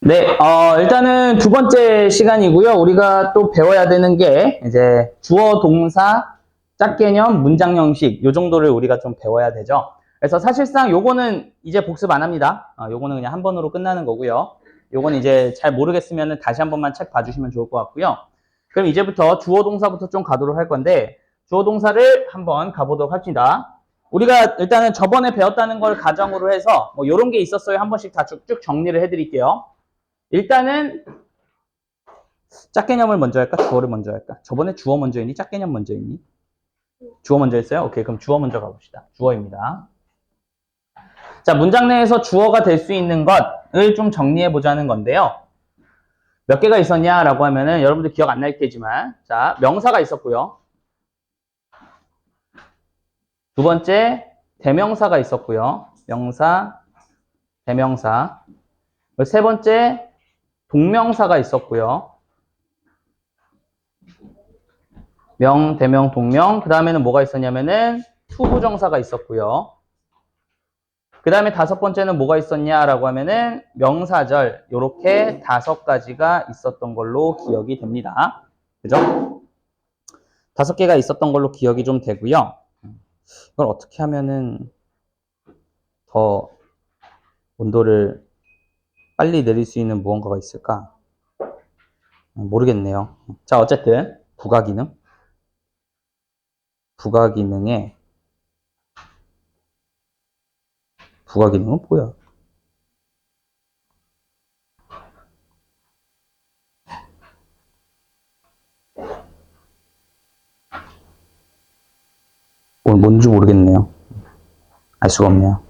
네, 일단은 두 번째 시간이고요. 우리가 또 배워야 되는 게 이제 주어, 동사, 짝개념, 문장 형식 요 정도를 우리가 좀 배워야 되죠. 그래서 사실상 요거는 이제 복습 안 합니다. 요거는 그냥 한 번으로 끝나는 거고요. 요거는 이제 잘 모르겠으면 다시 한 번만 책 봐주시면 좋을 것 같고요. 그럼 이제부터 주어, 동사부터 좀 가도록 할 건데 주어, 동사를 한번 가보도록 합시다. 우리가 일단은 저번에 배웠다는 걸 가정으로 해서 뭐 요런 게 있었어요. 한 번씩 다 쭉쭉 정리를 해드릴게요. 일단은 짝개념을 먼저 할까? 주어를 먼저 할까? 저번에 주어 먼저 했니? 짝개념 먼저 했니? 주어 먼저 했어요? 오케이, 그럼 주어 먼저 가봅시다. 주어입니다. 자, 문장 내에서 주어가 될 수 있는 것을 좀 정리해 보자는 건데요. 몇 개가 있었냐라고 하면은 여러분들 기억 안 날 테지만, 자, 명사가 있었고요. 두 번째, 대명사가 있었고요. 명사, 대명사. 세 번째, 동명사가 있었고요. 명, 대명, 동명. 그 다음에는 뭐가 있었냐면은 투부정사가 있었고요. 그 다음에 다섯 번째는 뭐가 있었냐라고 하면은 명사절. 요렇게 5가지가 있었던 걸로 기억이 됩니다. 그죠? 5개가 있었던 걸로 기억이 좀 되고요. 이걸 어떻게 하면은 더 온도를 빨리 내릴 수 있는 무언가가 있을까? 모르겠네요. 자, 어쨌든 부가기능. 부가기능은 뭐야? 뭔지 모르겠네요. 알 수가 없네요.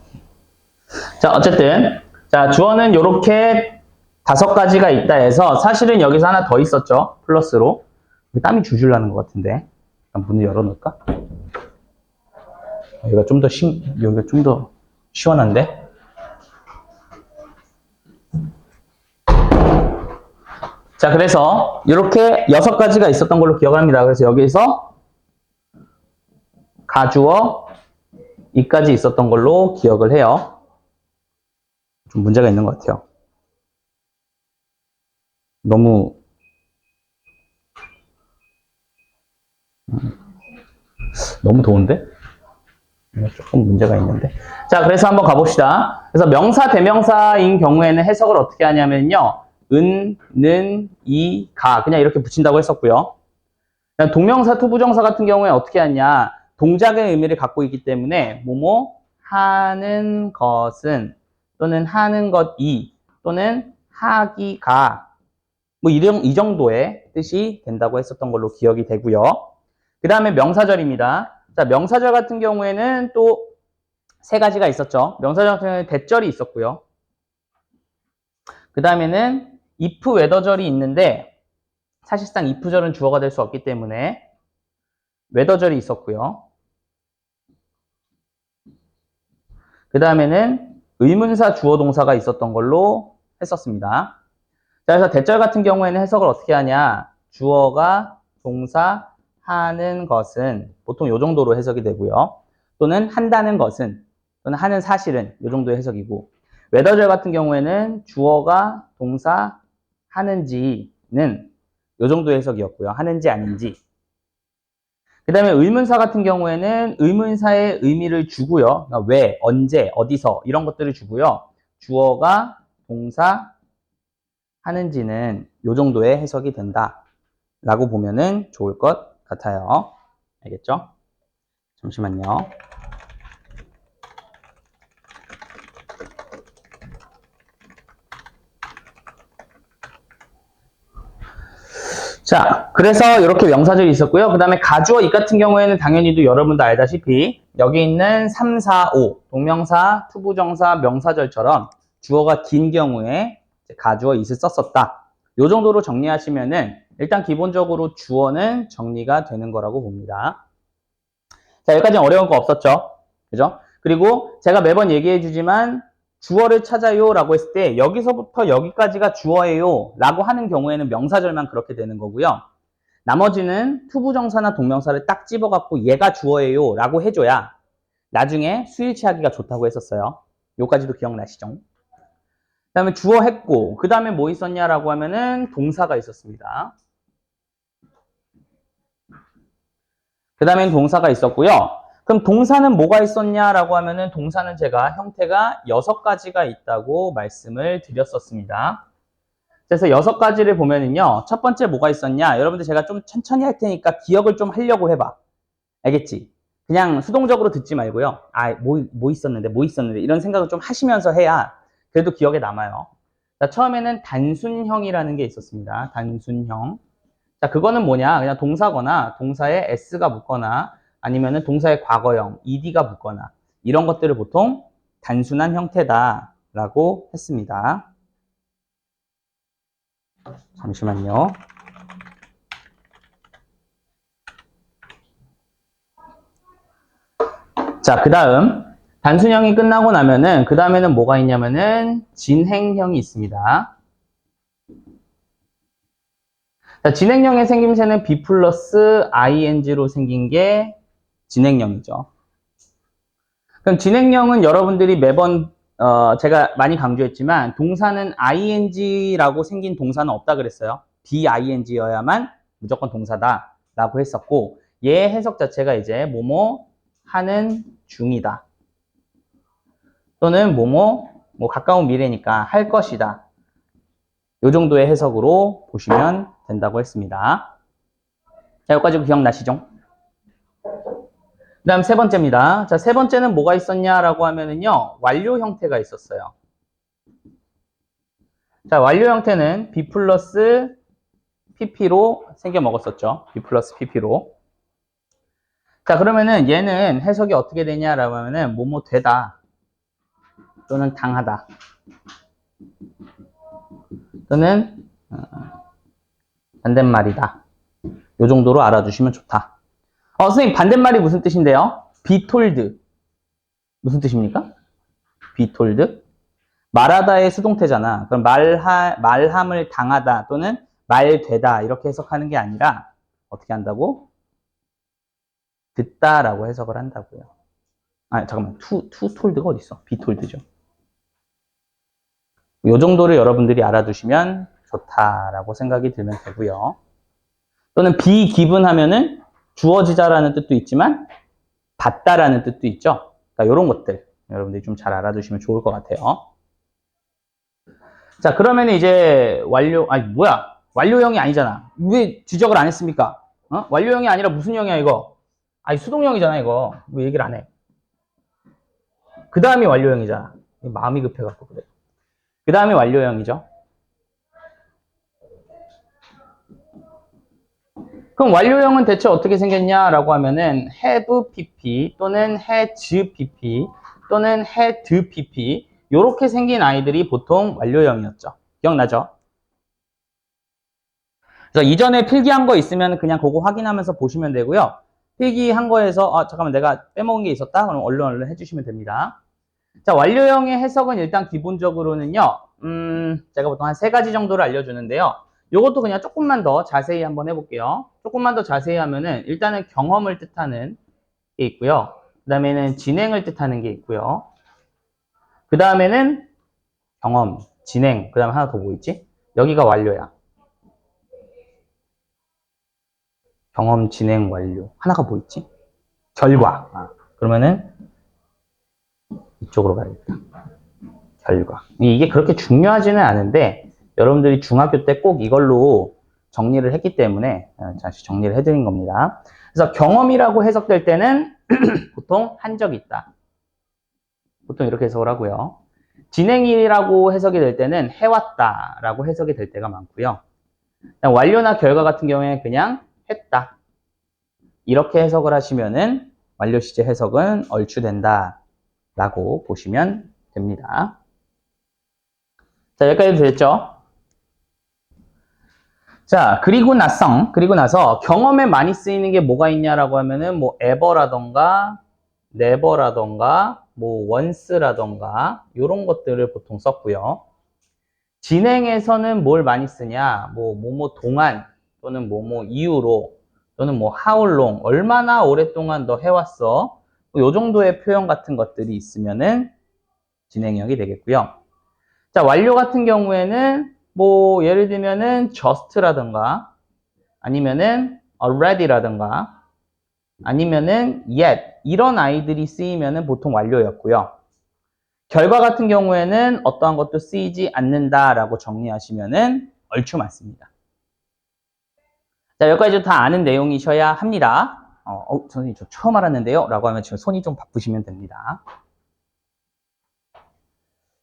자, 어쨌든 자, 주어는 요렇게 5가지가 있다 해서 사실은 여기서 하나 더 있었죠. 플러스로. 땀이 줄줄 나는 것 같은데. 문을 열어놓을까? 여기가 좀 더 시원한데? 자, 그래서 이렇게 6가지가 있었던 걸로 기억합니다. 그래서 여기서 가주어 이까지 있었던 걸로 기억을 해요. 좀 문제가 있는 것 같아요. 너무 더운데? 조금 문제가 있는데. 자, 그래서 한번 가봅시다. 그래서 명사, 대명사인 경우에는 해석을 어떻게 하냐면요. 은, 는, 이, 가. 그냥 이렇게 붙인다고 했었고요. 동명사, 투부정사 같은 경우에 어떻게 하냐. 동작의 의미를 갖고 있기 때문에 뭐뭐 하는 것은 또는 하는 것이 또는 하기가 뭐 이 정도의 뜻이 된다고 했었던 걸로 기억이 되고요. 그 다음에 명사절입니다. 자, 명사절 같은 경우에는 또 3가지가 있었죠. 명사절 같은 경우에는 대절이 있었고요. 그 다음에는 if, whether절이 있는데 사실상 if절은 주어가 될 수 없기 때문에 whether절이 있었고요. 그 다음에는 의문사, 주어, 동사가 있었던 걸로 했었습니다. 자, 그래서 대절 같은 경우에는 해석을 어떻게 하냐. 주어가 동사 하는 것은 보통 이 정도로 해석이 되고요. 또는 한다는 것은 또는 하는 사실은 이 정도의 해석이고 whether절 같은 경우에는 주어가 동사 하는지는 이 정도의 해석이었고요. 하는지 아닌지. 그 다음에 의문사 같은 경우에는 의문사의 의미를 주고요. 그러니까 왜, 언제, 어디서 이런 것들을 주고요. 주어가 동사 하는지는 이 정도의 해석이 된다 라고 보면은 좋을 것 같아요. 알겠죠? 잠시만요. 자, 그래서 이렇게 명사절이 있었고요. 그 다음에 가주어 이 같은 경우에는 당연히도 여러분도 알다시피 여기 있는 3, 4, 5 동명사, 투부정사, 명사절처럼 주어가 긴 경우에 가주어 it을 썼었다. 이 정도로 정리하시면은 일단 기본적으로 주어는 정리가 되는 거라고 봅니다. 자, 여기까지는 어려운 거 없었죠? 그죠? 그리고 제가 매번 얘기해 주지만 주어를 찾아요 라고 했을 때 여기서부터 여기까지가 주어예요 라고 하는 경우에는 명사절만 그렇게 되는 거고요. 나머지는 투부정사나 동명사를 딱 집어갖고 얘가 주어예요 라고 해줘야 나중에 수일치하기가 좋다고 했었어요. 요까지도 기억나시죠? 다음에 주어 했고, 그 다음에 뭐 있었냐라고 하면은 동사가 있었습니다. 그 다음엔 동사가 있었고요. 그럼 동사는 뭐가 있었냐라고 하면은 동사는 제가 형태가 6가지가 있다고 말씀을 드렸었습니다. 그래서 6가지를 보면은요. 첫 번째 뭐가 있었냐? 여러분들 제가 좀 천천히 할 테니까 기억을 좀 하려고 해봐. 알겠지? 그냥 수동적으로 듣지 말고요. 뭐 있었는데 이런 생각을 좀 하시면서 해야 그래도 기억에 남아요. 자, 처음에는 단순형이라는 게 있었습니다. 단순형. 자, 그거는 뭐냐? 그냥 동사거나 동사에 s가 붙거나 아니면은 동사의 과거형, ed가 붙거나 이런 것들을 보통 단순한 형태다라고 했습니다. 잠시만요. 자, 그 다음 단순형이 끝나고 나면은 그 다음에는 뭐가 있냐면은 진행형이 있습니다. 자, 진행형의 생김새는 be 플러스 ing로 생긴 게 진행형이죠. 그럼 진행형은 여러분들이 매번 제가 많이 강조했지만 동사는 ing라고 생긴 동사는 없다 그랬어요. bing여야만 무조건 동사다라고 했었고 얘 해석 자체가 이제 뭐뭐 하는 중이다. 또는 뭐뭐 뭐 가까운 미래니까 할 것이다. 이 정도의 해석으로 보시면 된다고 했습니다. 자, 여기까지 기억나시죠? 그 다음 세 번째입니다. 자, 세 번째는 뭐가 있었냐라고 하면은요, 완료 형태가 있었어요. 자, 완료 형태는 B 플러스 PP로 생겨 먹었었죠. B 플러스 PP로. 자, 그러면은 얘는 해석이 어떻게 되냐라고 하면은 뭐뭐 되다. 또는 당하다. 또는 반대말이다. 이 정도로 알아두시면 좋다. 선생님, 반대말이 무슨 뜻인데요? be told. 무슨 뜻입니까? be told. 말하다의 수동태잖아. 그럼 말함을 당하다 또는 말되다 이렇게 해석하는 게 아니라 어떻게 한다고? 듣다라고 해석을 한다고요. 잠깐만. to told가 어디 있어? be told죠. 이 정도를 여러분들이 알아두시면 좋다라고 생각이 들면 되고요. 또는 be given 하면은 주어지다라는 뜻도 있지만 받다라는 뜻도 있죠. 그러니까 이런 것들 여러분들이 좀 잘 알아두시면 좋을 것 같아요. 자, 그러면 이제 완료형이 아니잖아. 왜 지적을 안 했습니까? 완료형이 아니라 무슨 형이야, 이거? 수동형이잖아, 이거. 왜 얘기를 안 해? 그 다음이 완료형이잖아. 마음이 급해갖고 그래. 그 다음이 완료형이죠. 그럼 완료형은 대체 어떻게 생겼냐라고 하면은 have pp 또는 has pp 또는 had pp 요렇게 생긴 아이들이 보통 완료형이었죠. 기억나죠? 그래서 이전에 필기한 거 있으면 그냥 그거 확인하면서 보시면 되고요. 필기한 거에서 잠깐만 내가 빼먹은 게 있었다? 그럼 얼른 해주시면 됩니다. 자, 완료형의 해석은 일단 기본적으로는요. 제가 보통 한 3가지 정도를 알려주는데요. 요것도 그냥 조금만 더 자세히 한번 해볼게요. 조금만 더 자세히 하면은 일단은 경험을 뜻하는 게 있고요. 그 다음에는 진행을 뜻하는 게 있고요. 그 다음에는 경험, 진행, 그 다음에 하나 더 뭐 있지? 여기가 완료야. 경험, 진행, 완료. 하나가 뭐 있지? 결과. 그러면은 이쪽으로 가야겠다. 결과. 이게 그렇게 중요하지는 않은데 여러분들이 중학교 때 꼭 이걸로 정리를 했기 때문에 다시 정리를 해드린 겁니다. 그래서 경험이라고 해석될 때는 보통 한 적이 있다. 보통 이렇게 해석을 하고요. 진행이라고 해석이 될 때는 해왔다라고 해석이 될 때가 많고요. 완료나 결과 같은 경우에 그냥 했다. 이렇게 해석을 하시면은 완료 시제 해석은 얼추된다라고 보시면 됩니다. 자, 여기까지 됐죠? 자, 그리고 나서 경험에 많이 쓰이는 게 뭐가 있냐라고 하면은 뭐 ever라던가 never라던가 뭐 once라던가 이런 것들을 보통 썼고요. 진행에서는 뭘 많이 쓰냐? 뭐뭐 동안 또는 뭐뭐 이후로 또는 뭐 how long 얼마나 오랫동안 너 해왔어? 요 정도의 표현 같은 것들이 있으면은 진행형이 되겠고요. 자, 완료 같은 경우에는 뭐 예를 들면은 just라든가 아니면은 already라든가 아니면은 yet 이런 아이들이 쓰이면은 보통 완료였고요. 결과 같은 경우에는 어떠한 것도 쓰이지 않는다라고 정리하시면은 얼추 맞습니다. 자, 여기까지 다 아는 내용이셔야 합니다. 선생님 저 처음 알았는데요 라고 하면 지금 손이 좀 바쁘시면 됩니다.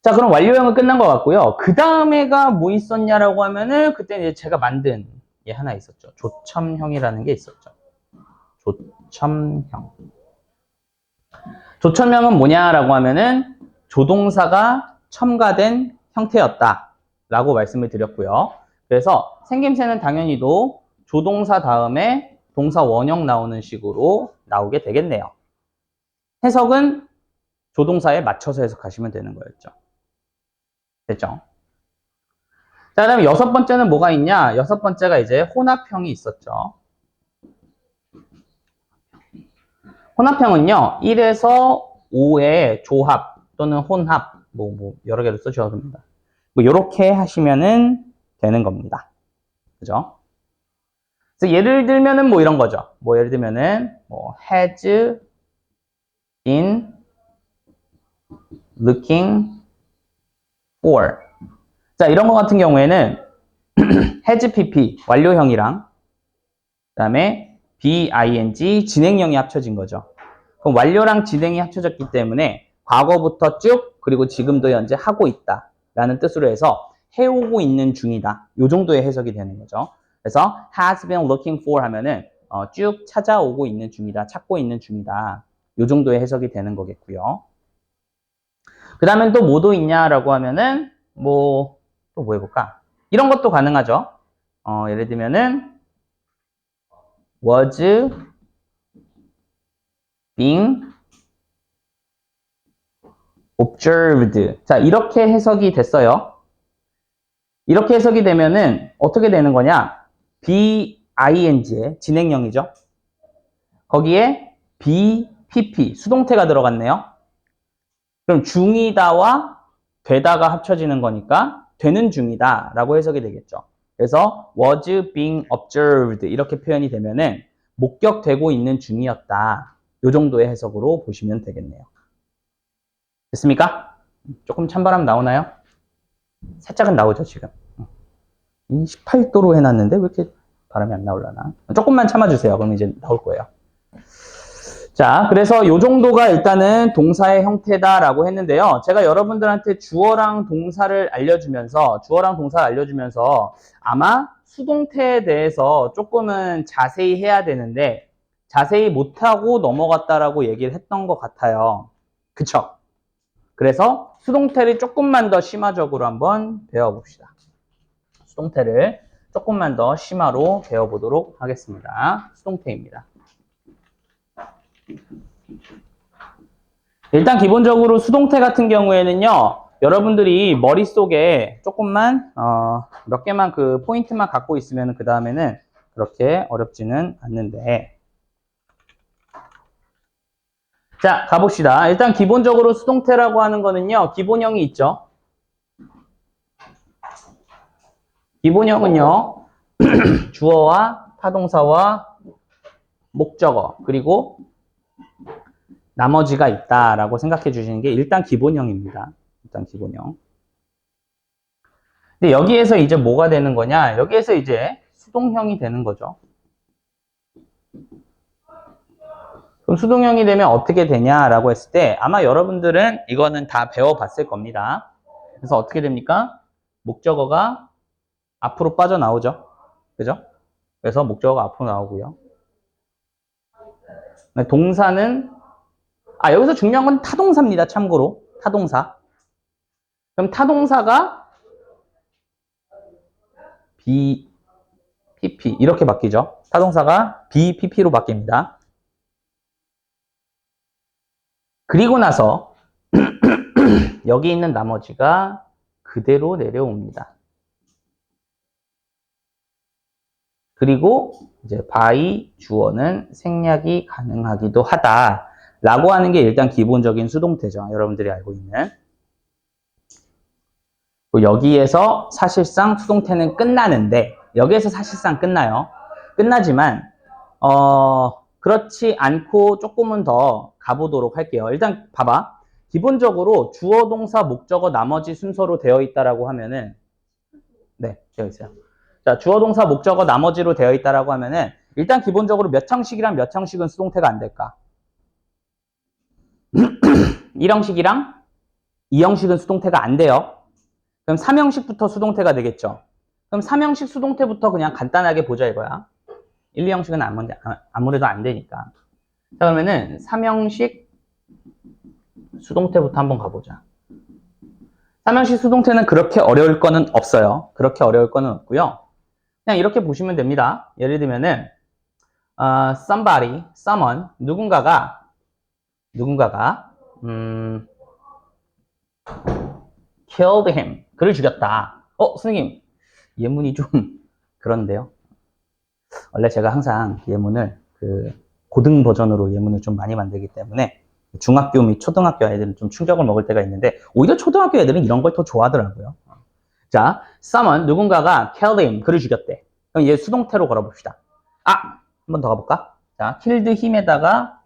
자, 그럼 완료형은 끝난 것 같고요. 그 다음에가 뭐 있었냐라고 하면은 그때 이제 제가 만든 게 하나 있었죠. 조첨형이라는 게 있었죠. 조첨형. 조첨형은 뭐냐라고 하면은 조동사가 첨가된 형태였다 라고 말씀을 드렸고요. 그래서 생김새는 당연히도 조동사 다음에 동사 원형 나오는 식으로 나오게 되겠네요. 해석은 조동사에 맞춰서 해석하시면 되는 거였죠. 됐죠? 자, 그다음에 여섯 번째는 뭐가 있냐? 여섯 번째가 이제 혼합형이 있었죠. 혼합형은요, 1에서 5의 조합 또는 혼합, 뭐 여러 개로 쓰셔도 됩니다. 뭐 요렇게 하시면은 되는 겁니다. 그죠? 그래서 예를 들면은 뭐 이런 거죠. 뭐 예를 들면은 뭐 has been looking for. 자, 이런 거 같은 경우에는 has pp 완료형이랑 그다음에 BING 진행형이 합쳐진 거죠. 그럼 완료랑 진행이 합쳐졌기 때문에 과거부터 쭉 그리고 지금도 현재 하고 있다 라는 뜻으로 해서 해오고 있는 중이다. 요 정도의 해석이 되는 거죠. 그래서 has been looking for 하면은 쭉 찾아오고 있는 중이다. 찾고 있는 중이다. 요 정도의 해석이 되는 거겠고요. 그 다음엔 또 뭐도 있냐라고 하면은 또 뭐 해볼까? 이런 것도 가능하죠. 예를 들면은 was being observed. 자, 이렇게 해석이 됐어요. 이렇게 해석이 되면은 어떻게 되는 거냐? BING의 진행형이죠. 거기에 BPP 수동태가 들어갔네요. 그럼 중이다와 되다가 합쳐지는 거니까 되는 중이다 라고 해석이 되겠죠. 그래서 was being observed 이렇게 표현이 되면은 목격되고 있는 중이었다. 요 정도의 해석으로 보시면 되겠네요. 됐습니까? 조금 찬바람 나오나요? 살짝은 나오죠, 지금. 18도로 해놨는데 왜 이렇게 바람이 안 나올라나? 조금만 참아주세요. 그럼 이제 나올 거예요. 자, 그래서 요 정도가 일단은 동사의 형태다라고 했는데요. 제가 여러분들한테 주어랑 동사를 알려주면서 아마 수동태에 대해서 조금은 자세히 해야 되는데 자세히 못하고 넘어갔다라고 얘기를 했던 것 같아요. 그쵸? 그래서 수동태를 조금만 더 심화적으로 한번 배워봅시다. 수동태를 조금만 더 심화로 배워보도록 하겠습니다. 수동태입니다. 일단 기본적으로 수동태 같은 경우에는요, 여러분들이 머릿속에 조금만 몇 개만 그 포인트만 갖고 있으면 그 다음에는 그렇게 어렵지는 않는데, 자, 가봅시다. 일단 기본적으로 수동태라고 하는 거는요, 기본형이 있죠. 기본형은요, 주어와 타동사와 목적어, 그리고 나머지가 있다라고 생각해 주시는 게 일단 기본형입니다. 일단 기본형. 근데 여기에서 이제 뭐가 되는 거냐? 여기에서 이제 수동형이 되는 거죠. 그럼 수동형이 되면 어떻게 되냐라고 했을 때 아마 여러분들은 이거는 다 배워봤을 겁니다. 그래서 어떻게 됩니까? 목적어가 앞으로 빠져나오죠. 그죠? 그래서 목적어가 앞으로 나오고요. 동사는 여기서 중요한 건 타동사입니다. 참고로 타동사. 그럼 타동사가 BPP 이렇게 바뀌죠. 타동사가 BPP로 바뀝니다. 그리고 나서 여기 있는 나머지가 그대로 내려옵니다. 그리고 이제 by 주어는 생략이 가능하기도 하다라고 하는 게 일단 기본적인 수동태죠. 여러분들이 알고 있는. 여기에서 사실상 수동태는 끝나는데 여기에서 사실상 끝나요. 끝나지만 그렇지 않고 조금은 더 가보도록 할게요. 일단 봐봐. 기본적으로 주어, 동사, 목적어, 나머지 순서로 되어 있다라고 하면은 네, 되어 있어요. 자, 주어, 동사, 목적어, 나머지로 되어 있다라고 하면은 일단 기본적으로 몇 형식이랑 몇 형식은 수동태가 안 될까? 1형식이랑 2형식은 수동태가 안 돼요. 그럼 3형식부터 수동태가 되겠죠. 그럼 3형식 수동태부터 그냥 간단하게 보자 이거야. 1, 2형식은 아무래도 안 되니까. 자, 그러면은 3형식 수동태부터 한번 가보자. 3형식 수동태는 그렇게 어려울 거는 없어요. 그렇게 어려울 거는 없고요. 그냥 이렇게 보시면 됩니다. 예를 들면은 somebody, someone, 누군가가 killed him, 그를 죽였다. 선생님, 예문이 좀 그런데요. 원래 제가 항상 예문을 고등 버전으로 예문을 좀 많이 만들기 때문에 중학교 및 초등학교 애들은 좀 충격을 먹을 때가 있는데 오히려 초등학교 애들은 이런 걸 더 좋아하더라고요. 자, someone, 누군가가 killed him, 그를 죽였대. 그럼 얘 수동태로 걸어봅시다. 한 번 더 가볼까? 자, killed him에다가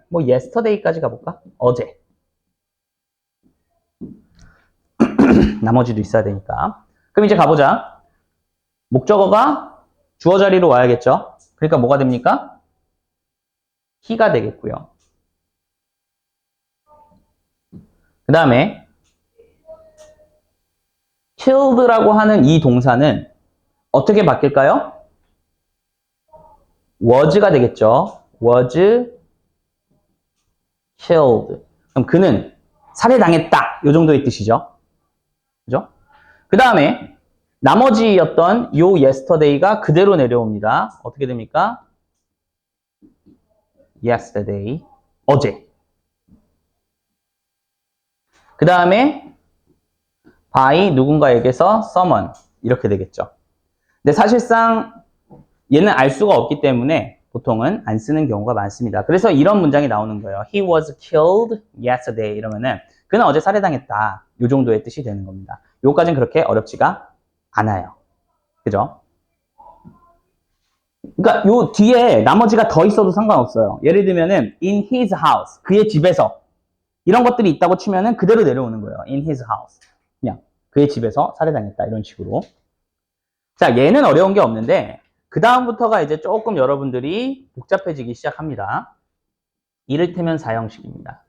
뭐 yesterday까지 가볼까? 어제. 나머지도 있어야 되니까. 그럼 이제 가보자. 목적어가 주어 자리로 와야겠죠? 그러니까 뭐가 됩니까? he가 되겠고요. 그 다음에 killed라고 하는 이 동사는 어떻게 바뀔까요? was가 되겠죠. was killed. 그럼 그는 살해당했다. 이 정도의 뜻이죠. 그죠? 그 다음에 나머지였던 요 yesterday가 그대로 내려옵니다. 어떻게 됩니까? yesterday. 어제. 그 다음에 by 누군가에게서 someone. 이렇게 되겠죠. 근데 사실상 얘는 알 수가 없기 때문에 보통은 안 쓰는 경우가 많습니다. 그래서 이런 문장이 나오는 거예요. He was killed yesterday. 이러면은 그는 어제 살해당했다. 이 정도의 뜻이 되는 겁니다. 요까지는 그렇게 어렵지가 않아요. 그죠? 그러니까 요 뒤에 나머지가 더 있어도 상관없어요. 예를 들면은 in his house. 그의 집에서. 이런 것들이 있다고 치면은 그대로 내려오는 거예요. in his house. 그냥 그의 집에서 살해당했다. 이런 식으로. 자, 얘는 어려운 게 없는데 그 다음부터가 이제 조금 여러분들이 복잡해지기 시작합니다. 이를테면 4형식입니다.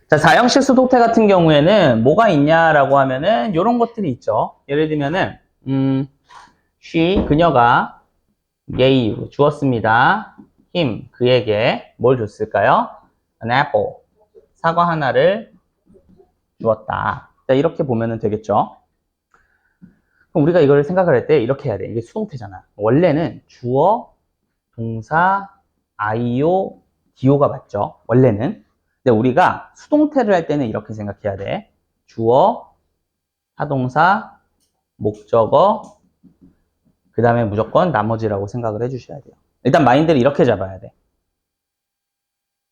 자, 4형식 수동태 같은 경우에는 뭐가 있냐라고 하면은 이런 것들이 있죠. 예를 들면은 she, 그녀가 gave, 주었습니다. him, 그에게 뭘 줬을까요? an apple, 사과 하나를 주었다. 자, 이렇게 보면 되겠죠. 그럼 우리가 이걸 생각을 할 때 이렇게 해야 돼. 이게 수동태잖아. 원래는 주어, 동사, IO, DO가 맞죠. 원래는. 근데 우리가 수동태를 할 때는 이렇게 생각해야 돼. 주어, 타동사, 목적어, 그 다음에 무조건 나머지라고 생각을 해주셔야 돼요. 일단 마인드를 이렇게 잡아야 돼.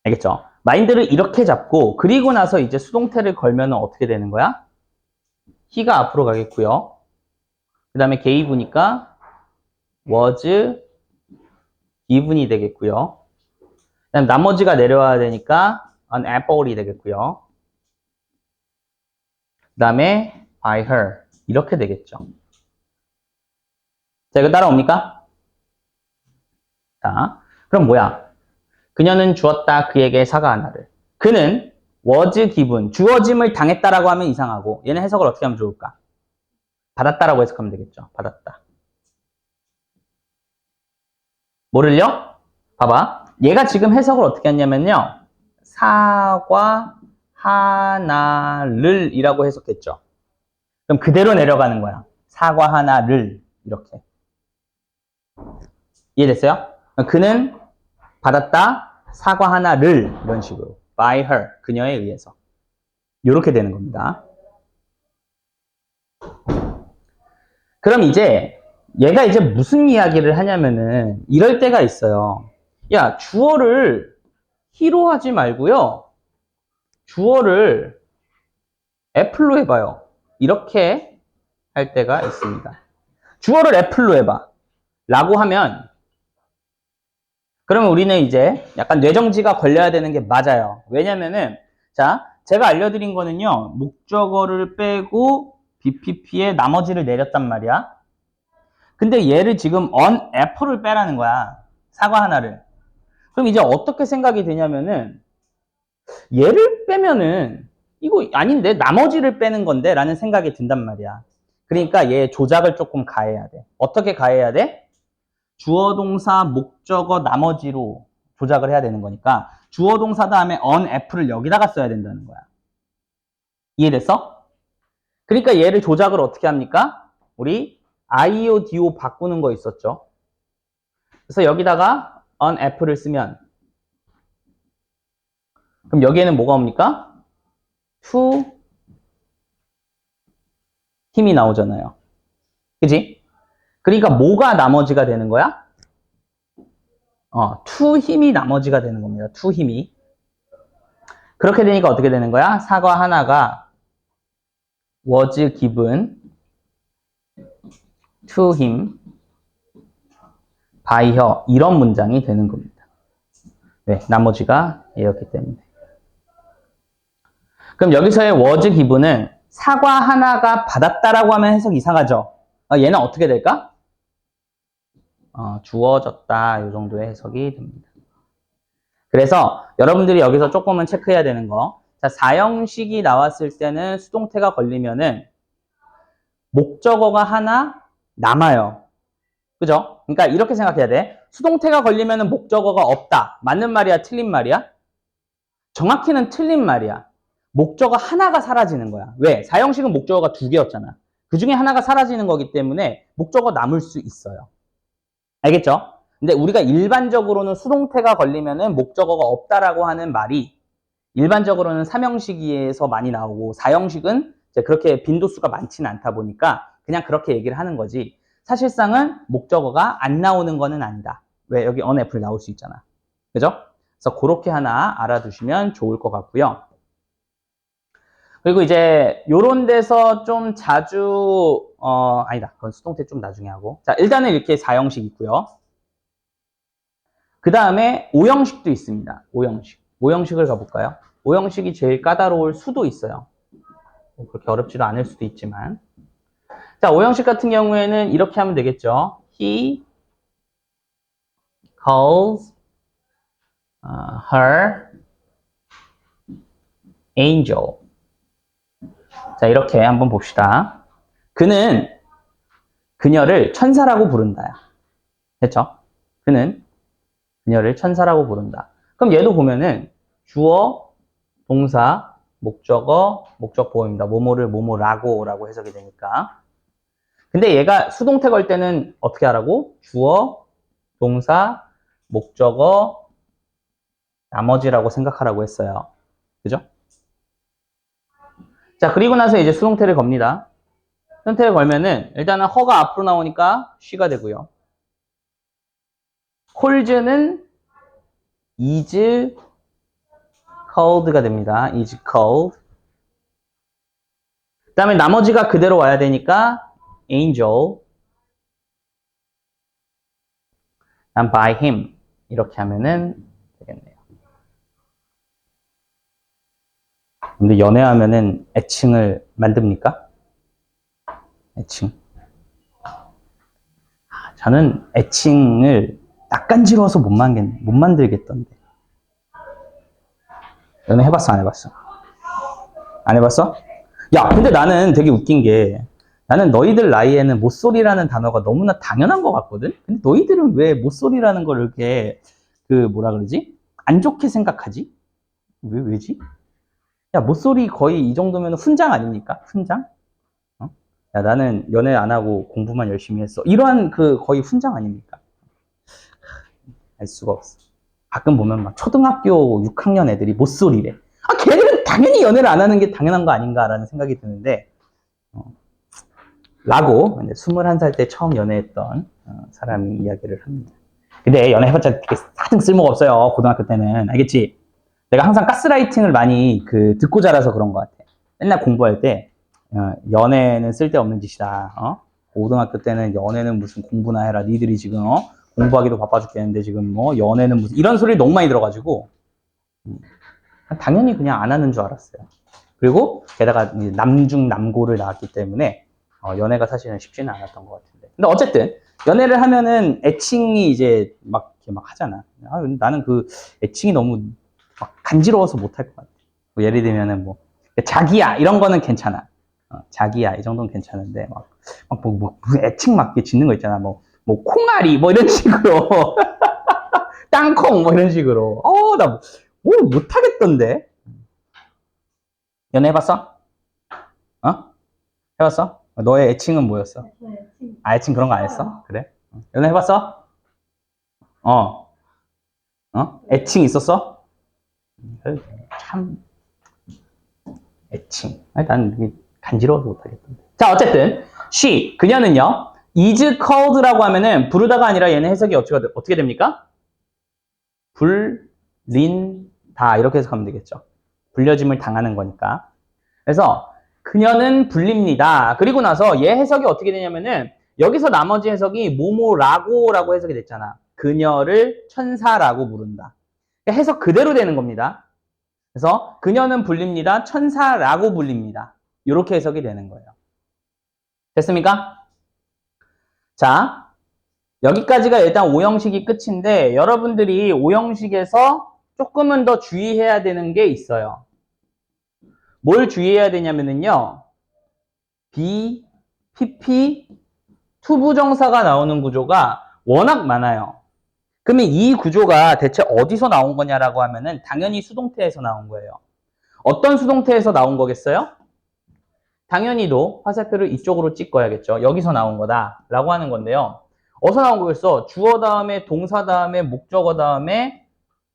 알겠죠? 마인드를 이렇게 잡고 그리고 나서 이제 수동태를 걸면 어떻게 되는 거야? he가 앞으로 가겠고요. 그 다음에 gave니까 was given이 되겠고요. 그 다음 나머지가 내려와야 되니까 an apple이 되겠고요. 그 다음에 by her 이렇게 되겠죠. 자, 이거 따라옵니까? 자, 그럼 뭐야? 그녀는 주었다 그에게 사과 하나를. 그는 was given, 주어짐을 당했다라고 하면 이상하고 얘는 해석을 어떻게 하면 좋을까? 받았다라고 해석하면 되겠죠. 받았다. 뭐를요? 봐봐. 얘가 지금 해석을 어떻게 했냐면요. 사과 하나를 이라고 해석했죠. 그럼 그대로 내려가는 거야. 사과 하나를 이렇게. 이해됐어요? 그는 받았다 사과 하나를 이런 식으로 by her, 그녀에 의해서 이렇게 되는 겁니다. 그럼 이제 얘가 이제 무슨 이야기를 하냐면은 이럴 때가 있어요. 야, 주어를 he로 하지 말고요. 주어를 애플로 해봐요. 이렇게 할 때가 있습니다. 주어를 애플로 해봐. 라고 하면, 그러면 우리는 이제 약간 뇌정지가 걸려야 되는 게 맞아요. 왜냐면은, 자, 제가 알려드린 거는요, 목적어를 빼고 BPP에 나머지를 내렸단 말이야. 근데 얘를 지금 on apple을 빼라는 거야. 사과 하나를. 그럼 이제 어떻게 생각이 되냐면은, 얘를 빼면은, 이거 아닌데? 나머지를 빼는 건데? 라는 생각이 든단 말이야. 그러니까 얘 조작을 조금 가해야 돼. 어떻게 가해야 돼? 주어, 동사, 목적어, 나머지로 조작을 해야 되는 거니까 주어, 동사 다음에 on app를 여기다가 써야 된다는 거야. 이해됐어? 그러니까 얘를 조작을 어떻게 합니까? 우리 IO, DO 바꾸는 거 있었죠. 그래서 여기다가 on app를 쓰면 그럼 여기에는 뭐가 옵니까? to 힘이 나오잖아요. 그지? 그러니까 뭐가 나머지가 되는 거야? to 힘이 나머지가 되는 겁니다. to 힘이. 그렇게 되니까 어떻게 되는 거야? 사과 하나가 was given to him by her 이런 문장이 되는 겁니다. 왜? 나머지가 얘였기 때문에. 그럼 여기서의 was given은 사과 하나가 받았다라고 하면 해석이 이상하죠? 얘는 어떻게 될까? 주어졌다 이 정도의 해석이 됩니다. 그래서 여러분들이 여기서 조금은 체크해야 되는 거. 자, 사형식이 나왔을 때는 수동태가 걸리면은 목적어가 하나 남아요. 그죠? 그러니까 이렇게 생각해야 돼. 수동태가 걸리면은 목적어가 없다. 맞는 말이야? 틀린 말이야? 정확히는 틀린 말이야. 목적어 하나가 사라지는 거야. 왜? 사형식은 목적어가 두 개였잖아. 그 중에 하나가 사라지는 거기 때문에 목적어 남을 수 있어요. 알겠죠? 근데 우리가 일반적으로는 수동태가 걸리면은 목적어가 없다라고 하는 말이 일반적으로는 삼형식에서 많이 나오고 사형식은 이제 그렇게 빈도수가 많지는 않다 보니까 그냥 그렇게 얘기를 하는 거지. 사실상은 목적어가 안 나오는 거는 아니다. 왜? 여기 on app을 나올 수 있잖아. 그죠? 그래서 그렇게 하나 알아두시면 좋을 것 같고요. 그리고 이제 요런 데서 좀 자주 아니다. 그건 수동태 좀 나중에 하고. 자, 일단은 이렇게 4형식 있고요. 그 다음에 5형식도 있습니다. 5형식. 5형식을 가볼까요? 5형식이 제일 까다로울 수도 있어요. 그렇게 어렵지도 않을 수도 있지만. 자, 5형식 같은 경우에는 이렇게 하면 되겠죠. He calls her angel. 자, 이렇게 한번 봅시다. 그는 그녀를 천사라고 부른다. 됐죠? 그는 그녀를 천사라고 부른다. 그럼 얘도 보면은 주어, 동사, 목적어, 목적보호입니다. 뭐뭐를 뭐뭐라고 해석이 되니까. 근데 얘가 수동태 걸 때는 어떻게 하라고? 주어, 동사, 목적어, 나머지라고 생각하라고 했어요. 그죠? 자, 그리고 나서 이제 수동태를 겁니다. 수동태를 걸면은 일단은 허가 앞으로 나오니까 she가 되고요. 콜즈는 is cold가 됩니다. is cold. 그 다음에 나머지가 그대로 와야 되니까 angel and by him 이렇게 하면은 되겠네요. 근데 연애하면은 애칭을 만듭니까? 애칭. 저는 애칭을 낯간지러워서 못 만들겠던데. 연애 해봤어, 안 해봤어? 안 해봤어? 야, 근데 나는 되게 웃긴 게 나는 너희들 나이에는 못소리라는 단어가 너무나 당연한 것 같거든? 근데 너희들은 왜 못소리라는 걸 이렇게 뭐라 그러지? 안 좋게 생각하지? 왜지? 야, 못소리 거의 이 정도면 훈장 아닙니까? 훈장? 야, 나는 연애 안 하고 공부만 열심히 했어. 이러한 거의 훈장 아닙니까? 알 수가 없어. 가끔 보면 막 초등학교 6학년 애들이 못소리래. 걔들은 당연히 연애를 안 하는 게 당연한 거 아닌가라는 생각이 드는데, 라고 21살 때 처음 연애했던 사람이 이야기를 합니다. 근데 연애해봤자 되게 사등 쓸모가 없어요. 고등학교 때는. 알겠지? 내가 항상 가스라이팅을 많이 듣고 자라서 그런 것 같아. 맨날 공부할 때 연애는 쓸데없는 짓이다. 고등학교 때는 연애는 무슨 공부나 해라. 니들이 지금 공부하기도 바빠 죽겠는데 지금 뭐 연애는 무슨 이런 소리 너무 많이 들어가지고 당연히 그냥 안 하는 줄 알았어요. 그리고 게다가 남중 남고를 나왔기 때문에 연애가 사실은 쉽지는 않았던 것 같은데. 근데 어쨌든 연애를 하면은 애칭이 이제 막 이렇게 막 하잖아. 나는 그 애칭이 너무 막 간지러워서 못할 것 같아. 뭐 예를 들면은 뭐 자기야 이런 거는 괜찮아. 자기야 이 정도는 괜찮은데 뭐 애칭 막 이렇게 짓는 거 있잖아. 뭐 콩알이 뭐 이런 식으로 땅콩 뭐 이런 식으로. 나 뭐 못하겠던데. 연애 해봤어? 해봤어? 너의 애칭은 뭐였어? 애칭 그런 거 안 했어? 그래? 연애 해봤어? 애칭 있었어? 참 애칭. 난 간지러워서 못하겠던데. 자, 어쨌든 she 그녀는요. is called라고 하면은 부르다가 아니라 얘는 해석이 어떻게 됩니까? 불린다 이렇게 해석하면 되겠죠. 불려짐을 당하는 거니까. 그래서 그녀는 불립니다. 그리고 나서 얘 해석이 어떻게 되냐면은 여기서 나머지 해석이 뭐뭐라고라고 해석이 됐잖아. 그녀를 천사라고 부른다. 해석 그대로 되는 겁니다. 그래서 그녀는 불립니다. 천사라고 불립니다. 이렇게 해석이 되는 거예요. 됐습니까? 자, 여기까지가 일단 5형식이 끝인데 여러분들이 5형식에서 조금은 더 주의해야 되는 게 있어요. 뭘 주의해야 되냐면요. B, PP, 투부정사가 나오는 구조가 워낙 많아요. 그러면 이 구조가 대체 어디서 나온 거냐라고 하면은 당연히 수동태에서 나온 거예요. 어떤 수동태에서 나온 거겠어요? 당연히도 화살표를 이쪽으로 찍어야겠죠. 여기서 나온 거다라고 하는 건데요. 어디서 나온 거겠어? 주어 다음에 동사 다음에 목적어 다음에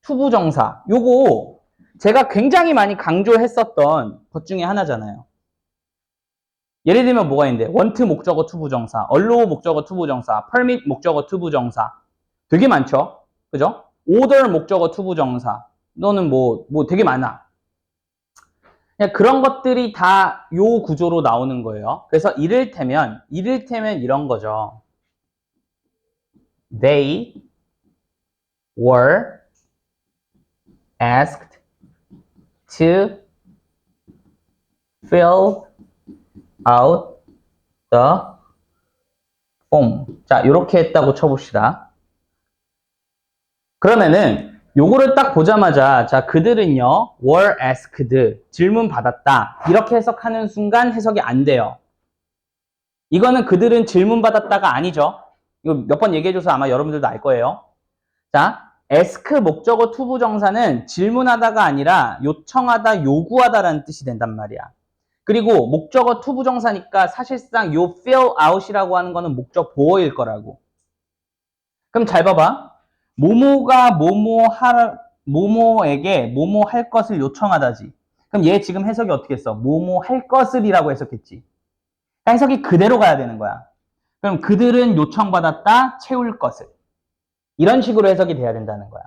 투부정사. 요거 제가 굉장히 많이 강조했었던 것 중에 하나잖아요. 예를 들면 뭐가 있는데 want 목적어 투부정사, allow 목적어 투부정사, permit 목적어 투부정사 되게 많죠? 그죠? order 목적어 투부정사 너는 뭐 되게 많아. 그냥 그런 것들이 다 요 구조로 나오는 거예요. 그래서 이를테면 이런 거죠. They were asked to fill out the form. 자, 이렇게 했다고 쳐봅시다. 그러면은 요거를 딱 보자마자 자, 그들은요 were asked 질문 받았다 이렇게 해석하는 순간 해석이 안 돼요. 이거는 그들은 질문 받았다가 아니죠. 이거 몇 번 얘기해줘서 아마 여러분들도 알 거예요. 자, ask 목적어 투부정사는 질문하다가 아니라 요청하다, 요구하다라는 뜻이 된단 말이야. 그리고 목적어 투부정사니까 사실상 요 fill out이라고 하는 거는 목적 보어일 거라고. 그럼 잘 봐봐. 모모가 모모에게 모모 할 것을 요청하다지. 그럼 얘 지금 해석이 어떻게 했어? 모모 할 것을이라고 해석했지. 해석이 그대로 가야 되는 거야. 그럼 그들은 요청받았다, 채울 것을. 이런 식으로 해석이 돼야 된다는 거야.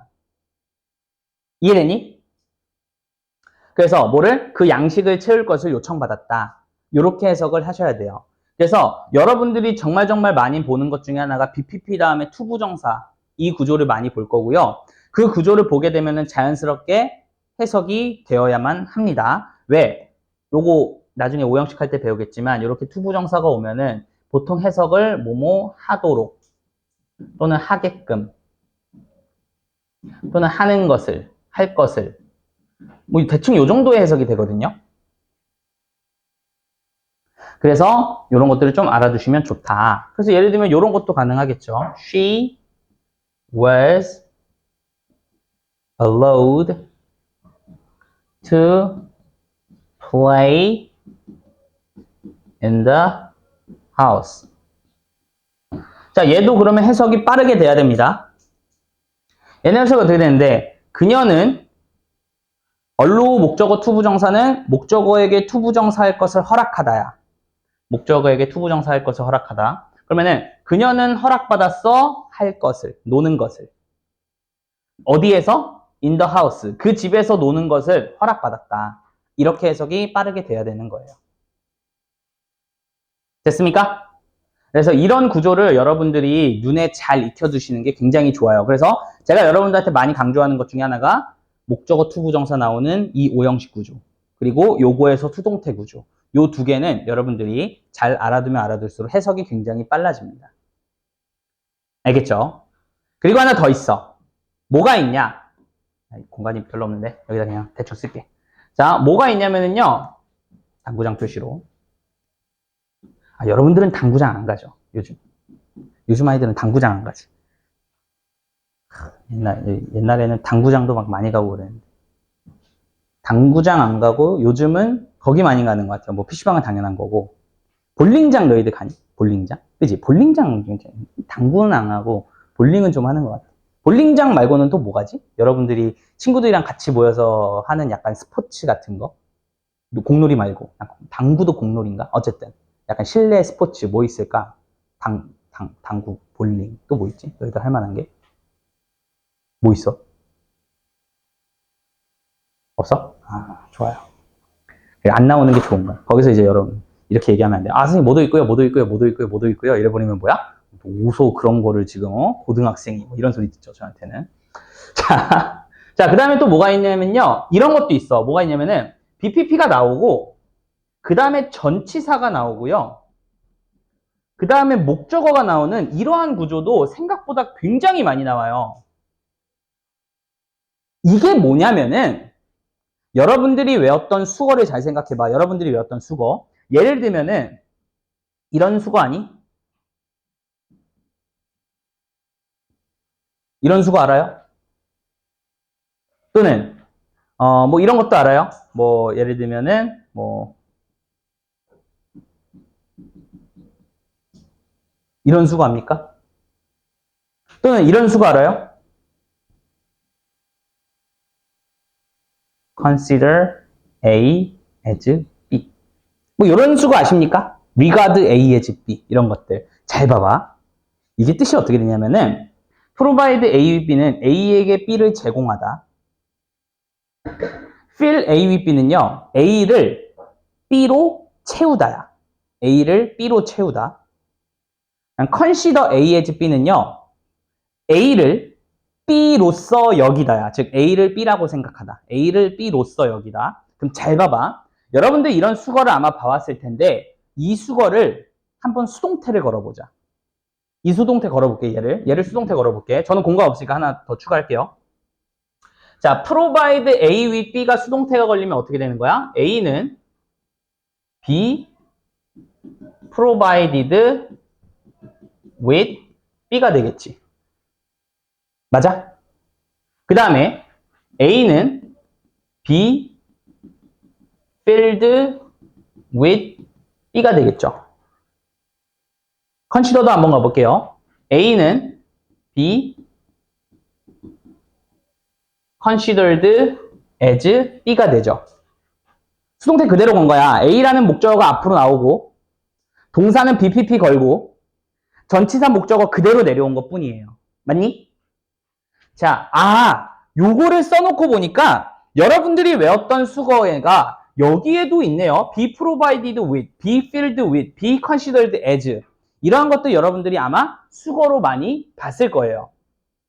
이해되니? 그래서 뭐를? 그 양식을 채울 것을 요청받았다. 이렇게 해석을 하셔야 돼요. 그래서 여러분들이 정말 많이 보는 것 중에 하나가 BPP 다음에 투부정사 이 구조를 많이 볼 거고요. 그 구조를 보게 되면은 자연스럽게 해석이 되어야만 합니다. 왜? 요거 나중에 5형식 할 때 배우겠지만 이렇게 투부정사가 오면은 보통 해석을 뭐뭐 하도록 또는 하게끔 또는 하는 것을 할 것을 뭐 대충 요 정도의 해석이 되거든요. 그래서 이런 것들을 좀 알아두시면 좋다. 그래서 예를 들면 이런 것도 가능하겠죠. She was allowed to play in the house. 자, 얘도 그러면 해석이 빠르게 돼야 됩니다. 얘는 해석이 어떻게 되는데 그녀는 allow 목적어 투부정사는 목적어에게 투부정사할 것을 허락하다야. 목적어에게 투부정사할 것을 허락하다. 그러면은 그녀는 허락받았어 할 것을, 노는 것을. 어디에서? in the house. 그 집에서 노는 것을 허락받았다. 이렇게 해석이 빠르게 돼야 되는 거예요. 됐습니까? 그래서 이런 구조를 여러분들이 눈에 잘 익혀두시는 게 굉장히 좋아요. 그래서 제가 여러분들한테 많이 강조하는 것 중에 하나가 목적어 투부정사 나오는 이 오형식 구조, 그리고 요거에서 수동태 구조, 요 두 개는 여러분들이 잘 알아두면 알아둘수록 해석이 굉장히 빨라집니다. 알겠죠? 그리고 하나 더 있어. 뭐가 있냐? 공간이 별로 없는데 여기다 그냥 대충 쓸게. 자, 뭐가 있냐면은요, 당구장 표시로. 여러분들은 당구장 안 가죠, 요즘 아이들은 당구장 안 가지. 옛날에는 당구장도 막 많이 가고 그랬는데, 당구장 안 가고 요즘은 거기 많이 가는 것 같아요. 뭐 PC방은 당연한 거고. 볼링장 너희들 가니? 볼링장? 그치? 볼링장, 당구는 안 하고 볼링은 좀 하는 것 같아. 볼링장 말고는 또 뭐 가지? 여러분들이 친구들이랑 같이 모여서 하는 약간 스포츠 같은 거? 공놀이 말고. 당구도 공놀이인가? 어쨌든. 약간 실내 스포츠 뭐 있을까? 당구, 볼링. 또 뭐 있지? 너희들 할 만한 게? 뭐 있어? 없어? 아, 좋아요. 안 나오는 게 좋은 거야. 거기서 이제 여러분, 이렇게 얘기하면 안 돼. 아, 선생님, 뭐도 있고요, 뭐도 있고요, 뭐도 있고요, 뭐도 있고요. 이래버리면 뭐야? 오소 그런 거를 지금, 고등학생이, 뭐 이런 소리 듣죠, 저한테는. 자, 그 다음에 또 뭐가 있냐면요. 이런 것도 있어. 뭐가 있냐면은, BPP가 나오고, 그 다음에 전치사가 나오고요. 그 다음에 목적어가 나오는 이러한 구조도 생각보다 굉장히 많이 나와요. 이게 뭐냐면은, 여러분들이 외웠던 수거를 잘 생각해봐. 여러분들이 외웠던 수거. 예를 들면은, 이런 수거 아니? 이런 수거 알아요? 또는, 뭐 이런 것도 알아요? 뭐, 예를 들면은, 뭐, 이런 수거 압니까? 또는 이런 수거 알아요? Consider A as B. 뭐 이런 수거 아십니까? Regard A as B. 이런 것들. 잘 봐봐. 이게 뜻이 어떻게 되냐면은, provide A with B는 A에게 B를 제공하다. fill A with B는요, A를 B로 채우다야. A를 B로 채우다. consider A as B는요, A를 B로서 여기다야. 즉, A를 B라고 생각하다. A를 B로서 여기다. 그럼 잘 봐봐. 여러분들 이런 수거를 아마 봐왔을 텐데, 이 수거를 한번 수동태를 걸어보자. 이 수동태 걸어볼게, 얘를 수동태 걸어볼게. 저는 공간 없으니까 하나 더 추가할게요. 자, provide A with B가 수동태가 걸리면 어떻게 되는 거야? A는 B provided with B가 되겠지. 맞아? 그 다음에 A는 B filled with B가 되겠죠. 컨시더도 한번 가볼게요. A는 B considered as B가 되죠. 수동태 그대로 건 거야. A라는 목적어가 앞으로 나오고 동사는 BPP 걸고 전치사 목적어 그대로 내려온 것 뿐이에요. 맞니? 자, 요거를 써놓고 보니까 여러분들이 외웠던 수거가 여기에도 있네요. be provided with, be filled with, be considered as. 이러한 것도 여러분들이 아마 수거로 많이 봤을 거예요.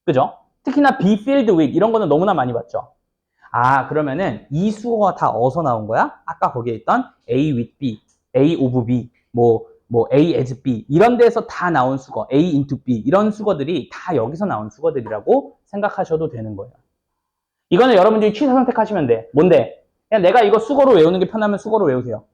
그죠? 특히나 be filled with 이런 거는 너무나 많이 봤죠. 그러면은 이 수거가 다 어디서 나온 거야? 아까 거기에 있던 A with B, A of B, 뭐 A as B 이런 데서 다 나온 수거, A into B 이런 수거들이 다 여기서 나온 수거들이라고 생각하셔도 되는 거예요. 이거는 여러분들이 취사 선택하시면 돼. 뭔데? 그냥 내가 이거 수거로 외우는 게 편하면 수거로 외우세요.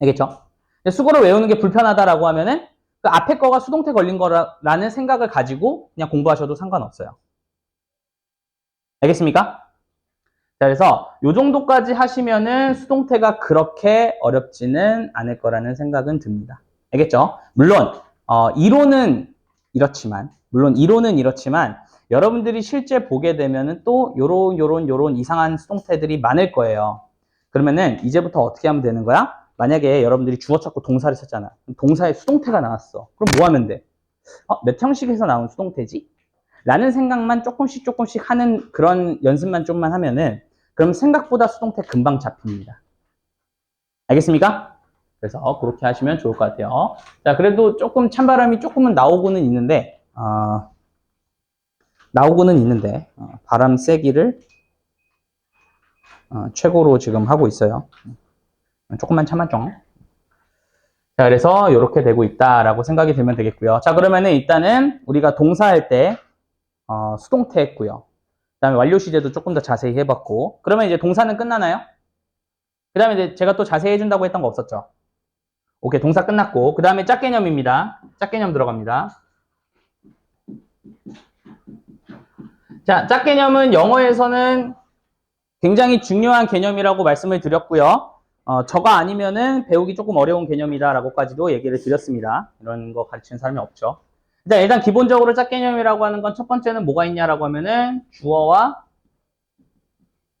알겠죠? 수거로 외우는 게 불편하다라고 하면은 그 앞에 거가 수동태 걸린 거라는 생각을 가지고 그냥 공부하셔도 상관없어요. 알겠습니까? 자, 그래서 요 정도까지 하시면은 수동태가 그렇게 어렵지는 않을 거라는 생각은 듭니다. 알겠죠? 물론 이론은 이렇지만 여러분들이 실제 보게 되면은 또 요런 이상한 수동태들이 많을 거예요. 그러면은 이제부터 어떻게 하면 되는 거야? 만약에 여러분들이 주어 찾고 동사를 썼잖아. 동사에 수동태가 나왔어. 그럼 뭐 하면 돼? 몇 형식에서 나온 수동태지? 라는 생각만 조금씩 하는 그런 연습만 좀만 하면은 그럼 생각보다 수동태 금방 잡힙니다. 알겠습니까? 그래서 그렇게 하시면 좋을 것 같아요. 자, 그래도 조금 찬바람이 조금은 나오고는 있는데, 바람 세기를 최고로 지금 하고 있어요. 조금만 참았죠. 자, 그래서 이렇게 되고 있다라고 생각이 들면 되겠고요. 자, 그러면은 일단은 우리가 동사할 때 수동태 했고요. 그 다음에 완료 시제도 조금 더 자세히 해봤고, 그러면 이제 동사는 끝나나요? 그 다음에 이제 제가 또 자세히 해준다고 했던 거 없었죠? 오케이, 동사 끝났고, 그 다음에 짝개념입니다. 짝개념 들어갑니다. 자, 짝개념은 영어에서는 굉장히 중요한 개념이라고 말씀을 드렸고요. 저가 아니면은 배우기 조금 어려운 개념이다라고까지도 얘기를 드렸습니다. 이런 거 가르치는 사람이 없죠. 일단 기본적으로 짝개념이라고 하는 건 첫 번째는 뭐가 있냐라고 하면은 주어와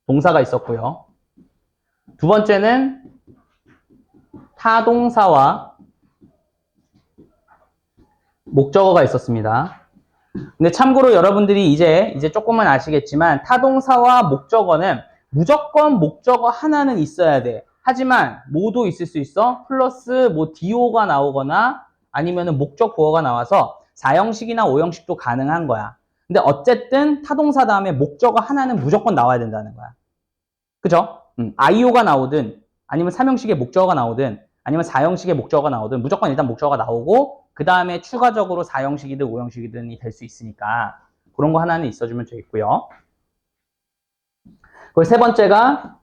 동사가 있었고요. 두 번째는 타동사와 목적어가 있었습니다. 근데 참고로 여러분들이 이제 조금은 아시겠지만 타동사와 목적어는 무조건 목적어 하나는 있어야 돼. 하지만 뭐도 있을 수 있어. 플러스 뭐 DO가 나오거나 아니면은 목적 보어가 나와서 4형식이나 5형식도 가능한 거야. 근데 어쨌든 타동사 다음에 목적어 하나는 무조건 나와야 된다는 거야. 그죠? IO가 나오든 아니면 3형식의 목적어가 나오든 아니면 4형식의 목적어가 나오든 무조건 일단 목적어가 나오고 그 다음에 추가적으로 4형식이든 5형식이든 될 수 있으니까 그런 거 하나는 있어주면 되겠고요. 그리고 세 번째가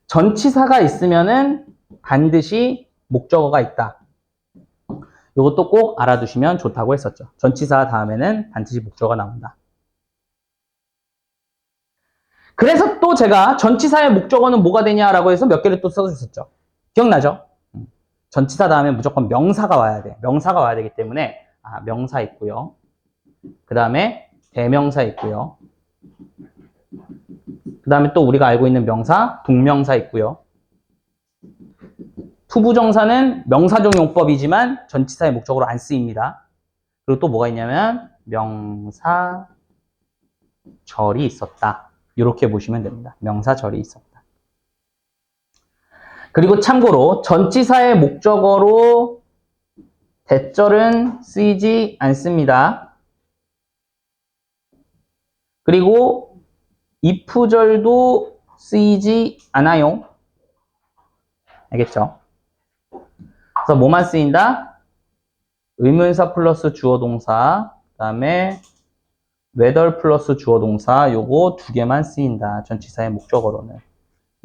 전치사가 있으면은 반드시 목적어가 있다. 이것도 꼭 알아두시면 좋다고 했었죠. 전치사 다음에는 반드시 목적어가 나온다. 그래서 또 제가 전치사의 목적어는 뭐가 되냐라고 해서 몇 개를 또 써주셨죠. 기억나죠? 전치사 다음에 무조건 명사가 와야 돼. 명사가 와야 되기 때문에 명사 있고요. 그 다음에 대명사 있고요. 그 다음에 또 우리가 알고 있는 명사, 동명사 있고요. 투부정사는 명사종 용법이지만 전치사의 목적으로 안 쓰입니다. 그리고 또 뭐가 있냐면 명사절이 있었다. 이렇게 보시면 됩니다. 명사절이 있었다. 그리고 참고로 전치사의 목적어로 대절은 쓰이지 않습니다. 그리고 if절도 쓰이지 않아요. 알겠죠? 그래서 뭐만 쓰인다? 의문사 플러스 주어 동사, 그 다음에 whether 플러스 주어 동사 요거 두 개만 쓰인다. 전치사의 목적어로는.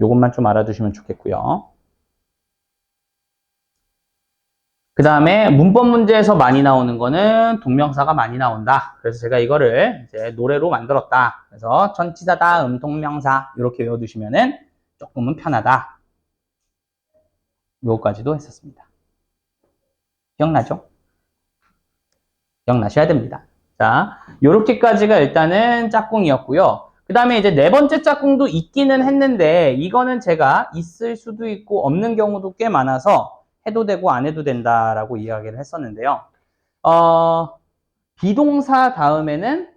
요것만 좀 알아두시면 좋겠고요. 그 다음에 문법 문제에서 많이 나오는 거는 동명사가 많이 나온다. 그래서 제가 이거를 이제 노래로 만들었다. 그래서 전치사 다음 동명사 이렇게 외워두시면은 조금은 편하다. 요거까지도 했었습니다. 기억나죠? 기억나셔야 됩니다. 자, 요렇게까지가 일단은 짝꿍이었고요. 그 다음에 이제 네 번째 짝꿍도 있기는 했는데 이거는 제가 있을 수도 있고 없는 경우도 꽤 많아서 해도 되고 안 해도 된다라고 이야기를 했었는데요. 비동사 다음에는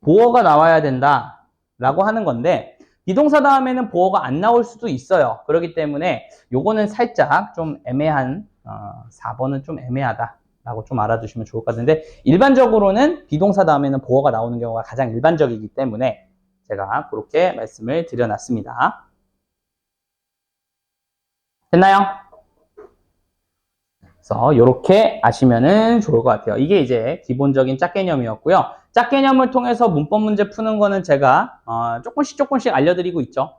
보어가 나와야 된다라고 하는 건데 비동사 다음에는 보어가 안 나올 수도 있어요. 그렇기 때문에 요거는 살짝 좀 애매한 4번은 좀 애매하다라고 좀 알아두시면 좋을 것 같은데 일반적으로는 비동사 다음에는 보어가 나오는 경우가 가장 일반적이기 때문에 제가 그렇게 말씀을 드려놨습니다. 됐나요? 그래서 이렇게 아시면은 좋을 것 같아요. 이게 이제 기본적인 짝개념이었고요. 짝개념을 통해서 문법 문제 푸는 거는 제가 조금씩 알려드리고 있죠.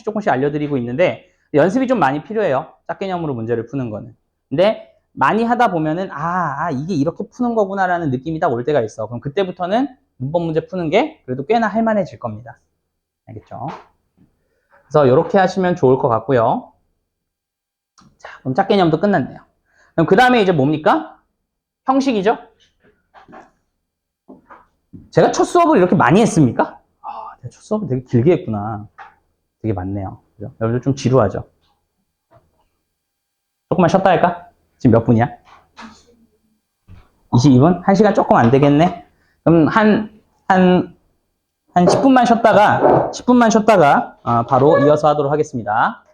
조금씩 알려드리고 있는데 연습이 좀 많이 필요해요. 짝개념으로 문제를 푸는 거는. 근데 많이 하다 보면은 이게 이렇게 푸는 거구나라는 느낌이 딱 올 때가 있어. 그럼 그때부터는 문법 문제 푸는 게 그래도 꽤나 할만해질 겁니다. 알겠죠? 그래서 이렇게 하시면 좋을 것 같고요. 자, 그럼 짝개념도 끝났네요. 그럼 그 다음에 이제 뭡니까? 형식이죠? 제가 첫 수업을 이렇게 많이 했습니까? 첫 수업을 되게 길게 했구나. 되게 많네요. 그죠? 여러분들 좀 지루하죠? 조금만 쉬었다 할까? 지금 몇 분이야? 22분? 1시간 조금 안 되겠네? 그럼 한 10분만 쉬었다가, 바로 이어서 하도록 하겠습니다.